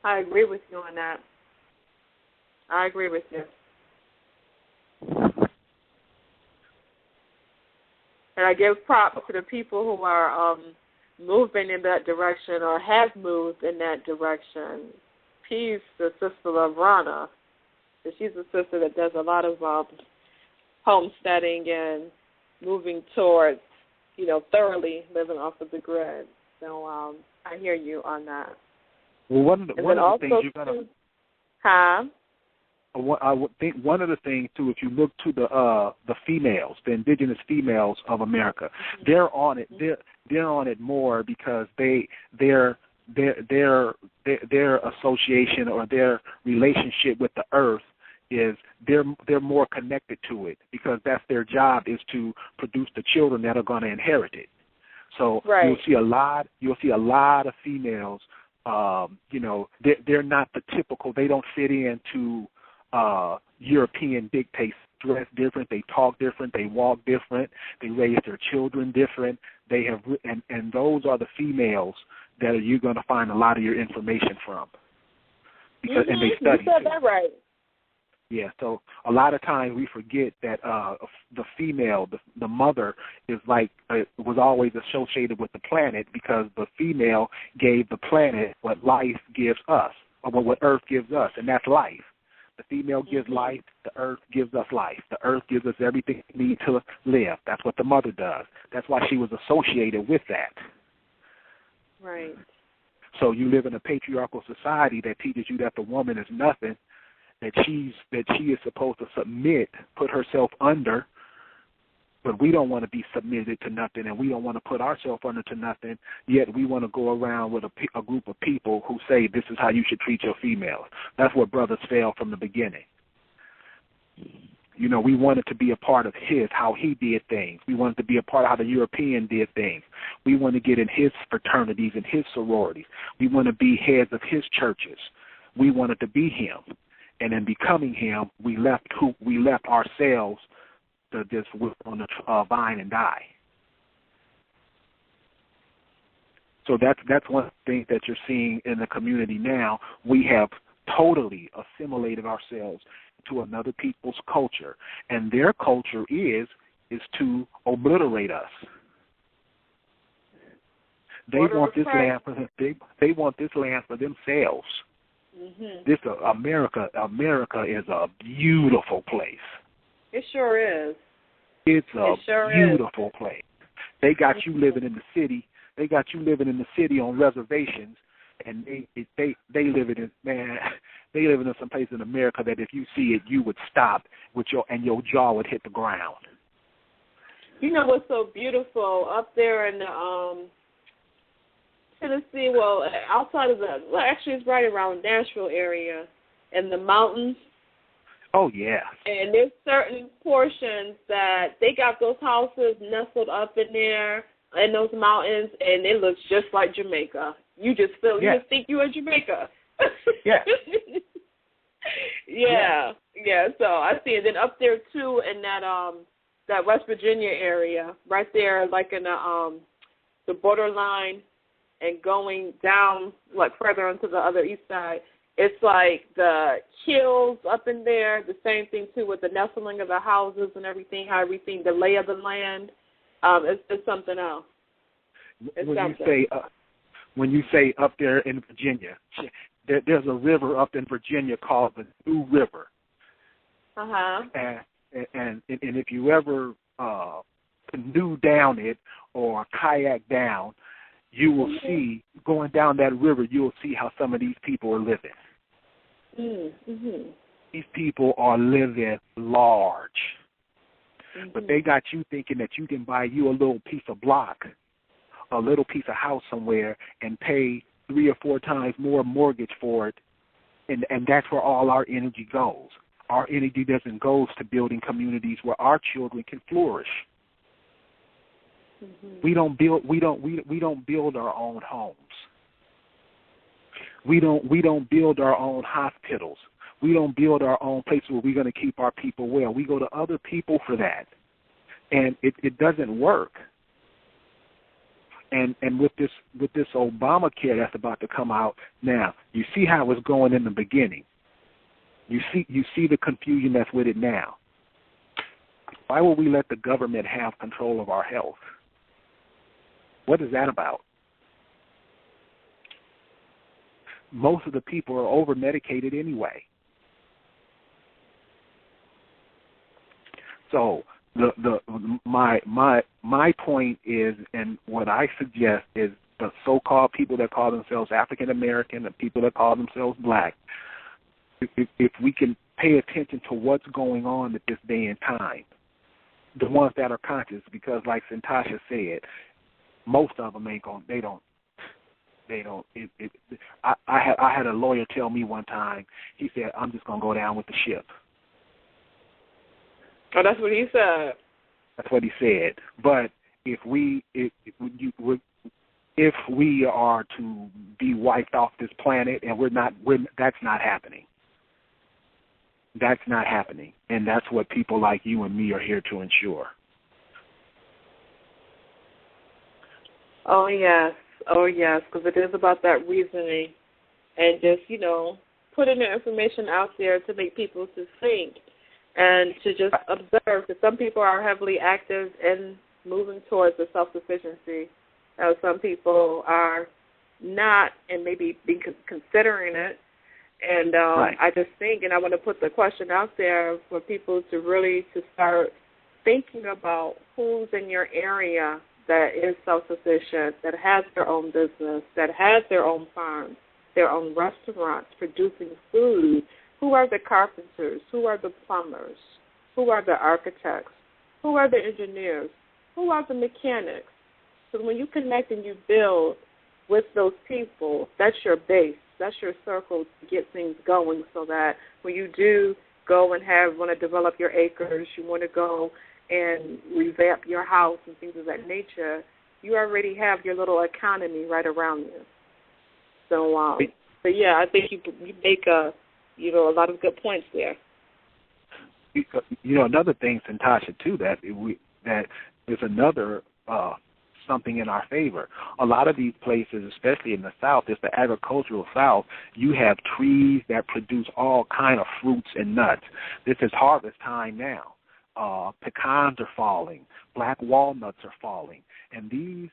I agree with you on that. I agree with you. And I give props to the people who are moving in that direction or have moved in that direction. Peace, the sister of Rana. She's a sister that does a lot of homesteading and moving towards, thoroughly living off of the grid. So I hear you on that. Well, one of the things you're gonna. I would think one of the things too, if you look to the females, the indigenous females of America, they're on it. They're on it more because their association or their relationship with the earth is they're more connected to it because that's their job, is to produce the children that are going to inherit it. So you'll see a lot of females. They're not the typical. They don't fit into European dictates. Dress different, they talk different, they walk different, they raise their children different. They have, and those are the females that you're going to find a lot of your information from. Because and they study. You said that right. Yeah, so a lot of times we forget that the female, the mother, is was always associated with the planet because the female gave the planet what life gives us, or what Earth gives us, and that's life. The female gives life, the earth gives us life. The earth gives us everything we need to live. That's what the mother does. That's why she was associated with that. Right. So you live in a patriarchal society that teaches you that the woman is nothing, that she is supposed to submit, put herself under, but we don't want to be submitted to nothing, and we don't want to put ourselves under to nothing, yet we want to go around with a group of people who say this is how you should treat your females. That's where brothers fail from the beginning. We wanted to be a part of how he did things. We wanted to be a part of how the European did things. We want to get in his fraternities and his sororities. We want to be heads of his churches. We wanted to be him. And in becoming him, we left ourselves to just whip on the vine and die. So that's one thing that you're seeing in the community now. We have totally assimilated ourselves to another people's culture, and their culture is to obliterate us. They want this land for them. They want this land for themselves. Mm-hmm. This America is a beautiful place. It sure is. It's a beautiful place. They got you living in the city. They got you living in the city on reservations, and they live in They live in some place in America that if you see it, you would stop your jaw would hit the ground. You know what's so beautiful up there in the Tennessee? Well, outside of actually it's right around Nashville area, in the mountains. Oh, yeah. And there's certain portions that they got those houses nestled up in there in those mountains, and it looks just like Jamaica. You just think you're in Jamaica. Yeah. Yeah. So I see it. Then up there too in that West Virginia area, right there, like in the borderline, and going down further onto the other east side. It's like the hills up in there. The same thing too with the nestling of the houses and everything. How everything, the lay of the land. It's something else. When you say up there in Virginia, there's a river up in Virginia called the New River. And if you ever canoe down it or kayak down, you will see, going down that river, you will see how some of these people are living. Mm-hmm. These people are living large. Mm-hmm. But they got you thinking that you can buy you a little piece of block, a little piece of house somewhere, and pay 3 or 4 times more mortgage for it, and that's where all our energy goes. Our energy doesn't go to building communities where our children can flourish. Mm-hmm. We don't build our own homes. We don't build our own hospitals. We don't build our own places where we're going to keep our people well. We go to other people for that, and it doesn't work. And with this Obamacare that's about to come out now, you see how it was going in the beginning. You see the confusion that's with it now. Why would we let the government have control of our health? What is that about? Most of the people are over-medicated anyway. So my point is, and what I suggest is, the so-called people that call themselves African American and people that call themselves black, if we can pay attention to what's going on at this day and time, the ones that are conscious, because like Santasha said, most of them ain't going. They don't. I had a lawyer tell me one time. He said, "I'm just gonna go down with the ship." Oh, that's what he said. That's what he said. But if we are to be wiped off this planet, and that's not happening. That's not happening, and that's what people like you and me are here to ensure. Oh yes, because it is about that reasoning, and just putting the information out there to make people to think and to just observe. Because some people are heavily active in moving towards the self-sufficiency. Some people are not, and maybe be considering it. And right. I just think, and I want to put the question out there for people to really to start thinking about who's in your area that is self-sufficient, that has their own business, that has their own farms, their own restaurants producing food. Who are the carpenters? Who are the plumbers? Who are the architects? Who are the engineers? Who are the mechanics? So when you connect and you build with those people, that's your base. That's your circle to get things going, so that when you do go and want to develop your acres, you want to go and revamp your house and things of that nature, you already have your little economy right around you. So, yeah, I think you make a lot of good points there. Another thing, Santasha, too, that is another something in our favor. A lot of these places, especially in the South, it's the agricultural South, you have trees that produce all kind of fruits and nuts. This is harvest time now. Pecans are falling, black walnuts are falling, and these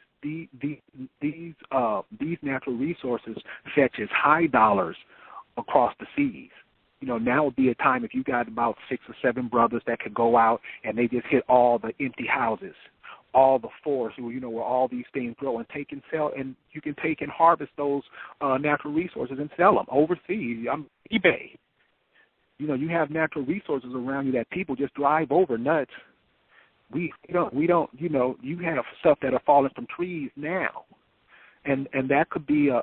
natural resources fetches high dollars across the seas. Now would be a time if you got about 6 or 7 brothers that could go out and they just hit all the empty houses, all the forests, where all these things grow, and take and sell, and you can take and harvest those natural resources and sell them overseas. eBay. You have natural resources around you that people just drive over nuts. We don't. You have stuff that are falling from trees now, and that could be a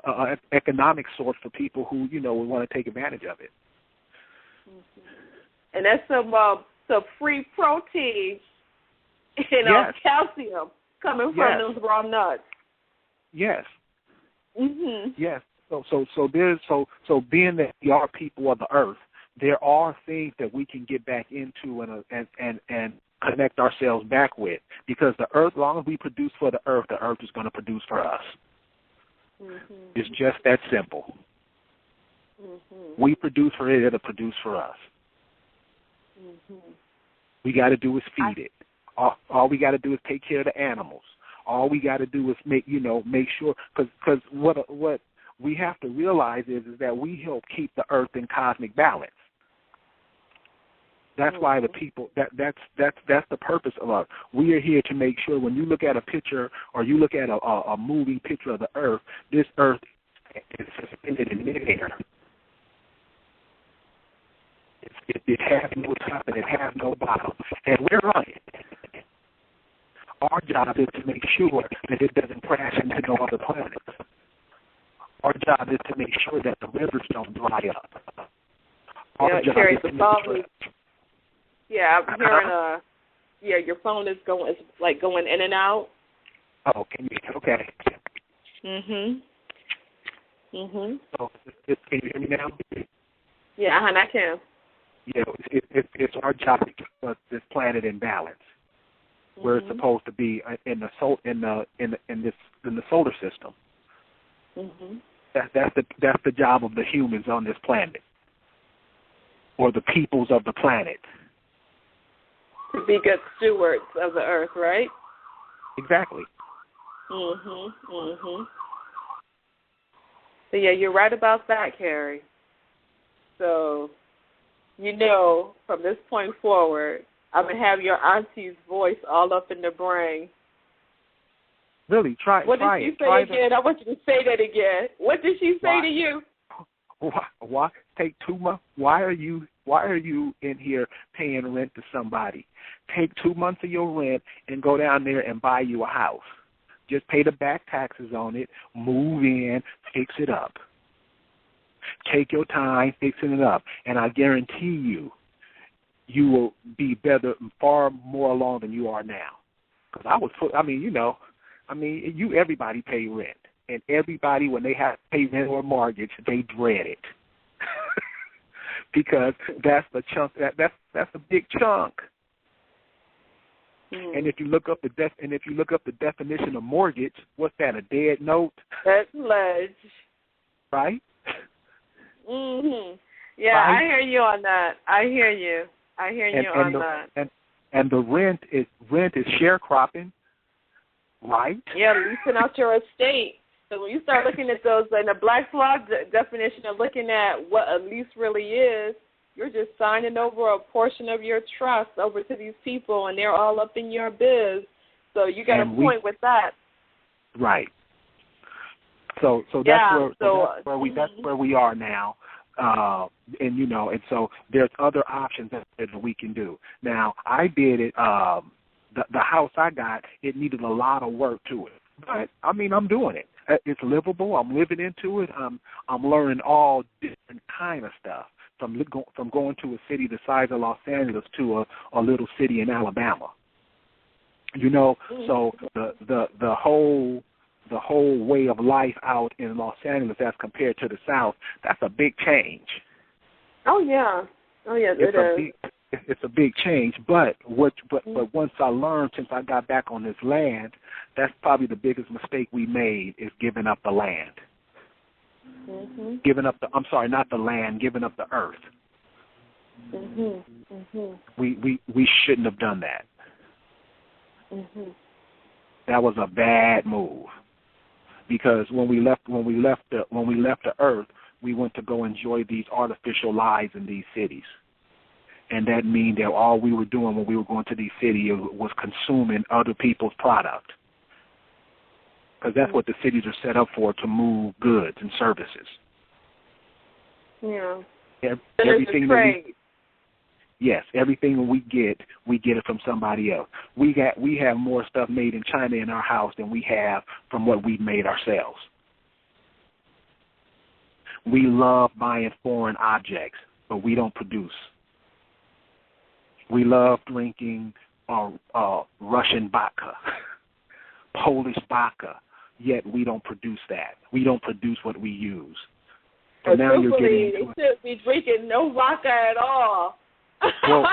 economic source for people who would want to take advantage of it. Mm-hmm. And that's some free protein and yes. calcium coming from those raw nuts. Yes. Mhm. Yes. So being that we are people of the earth, there are things that we can get back into and connect ourselves back with, because the earth, as long as we produce for the earth is going to produce for us. Mm-hmm. It's just that simple. Mm-hmm. We produce for it, it'll produce for us. Mm-hmm. We got to do is feed it. All we got to do is take care of the animals. All we got to do is make sure, because what we have to realize is that we help keep the earth in cosmic balance. That's why the people that's the purpose of us. We are here to make sure when you look at a picture or you look at a moving picture of the earth, this earth is suspended in midair. It has no top and it has no bottom, and we're on it. Our job is to make sure that it doesn't crash into no other planets. Our job is to make sure that the rivers don't dry up. Our job Kerry, is to make sure. Yeah, I'm hearing your phone is going in and out. Oh, can you? Okay. Mhm. So, can you hear me now? Yeah, I can. Yeah, it's our job to keep this planet in balance. where it's supposed to be in the solar system. Mm-hmm. That's the job of the humans on this planet, or the peoples of the planet. To be good stewards of the earth, right? Exactly. So yeah, you're right about that, Kerry. So, from this point forward, I'm gonna have your auntie's voice all up in the brain. Really, try. What did try she it. say Try again? I want you to say that again. What did she say to you? Why take 2 months? Why are you in here paying rent to somebody? Take 2 months of your rent and go down there and buy you a house. Just pay the back taxes on it, move in, fix it up. Take your time fixing it up, and I guarantee you will be better, far more along than you are now. Because everybody pay rent. And everybody, when they have to pay rent or mortgage, they dread it. Because that's the chunk. That's a big chunk. And if you look up the definition of mortgage, what's that? A dead note? That's pledge. Right? Yeah, right? I hear you on that. I hear you on that. And the rent is sharecropping, right? Yeah, leasing out your estate. So when you start looking at those, in the Black's Law definition of looking at what a lease really is, you're just signing over a portion of your trust over to these people, and they're all up in your biz. So you got a point with that. Right. So that's where we are now. And so there's other options that we can do. Now, I did it. The house I got, it needed a lot of work to it, but I'm doing it. It's livable. I'm living into it. I'm learning all different kind of stuff from going to a city the size of Los Angeles to a little city in Alabama. So the whole way of life out in Los Angeles as compared to the South, that's a big change. Oh yeah, it is. It's a big change, but once I learned, since I got back on this land, that's probably the biggest mistake we made, is giving up the land. Giving up not the land, giving up the earth. We shouldn't have done that. That was a bad move, because when we left the earth, we went to go enjoy these artificial lives in these cities. And that means that all we were doing when we were going to these cities was consuming other people's product. Because that's what the cities are set up for, to move goods and services. Yeah. Everything everything we get it from somebody else. We have more stuff made in China in our house than we have from what we've made ourselves. We love buying foreign objects, but we don't produce. We love drinking Russian vodka, Polish vodka, yet we don't produce that. We don't produce what we use. So now you're getting into they should be drinking no vodka at all. No,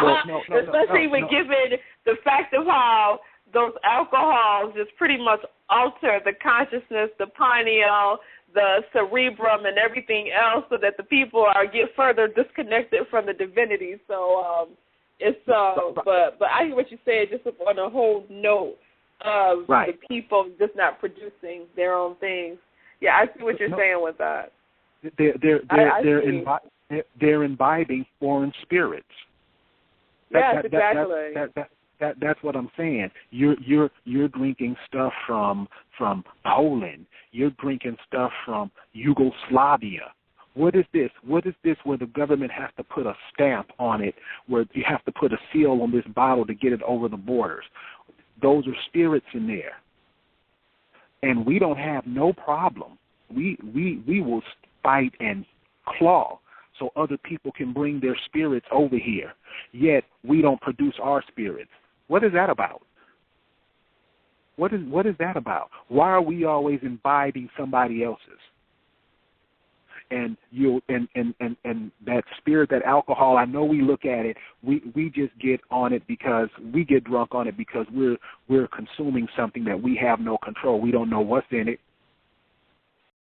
especially given the fact of how those alcohols just pretty much alter the consciousness, the pineal, the cerebrum, and everything else, so that the people get further disconnected from the divinity. So but I hear what you said, just on a whole note of the people just not producing their own things. Yeah, I see what you're saying with that. They're imbibing foreign spirits. Exactly. That's what I'm saying. You're drinking stuff from Poland. You're drinking stuff from Yugoslavia. What is this? What is this where the government has to put a stamp on it, where you have to put a seal on this bottle to get it over the borders? Those are spirits in there. And we don't have no problem. We will fight and claw so other people can bring their spirits over here. Yet we don't produce our spirits. What is that about? What is that about? Why are we always imbibing somebody else's? and that spirit, that alcohol, I know we look at it, we just get on it because we get drunk on it because we're consuming something that we have no control. We don't know what's in it.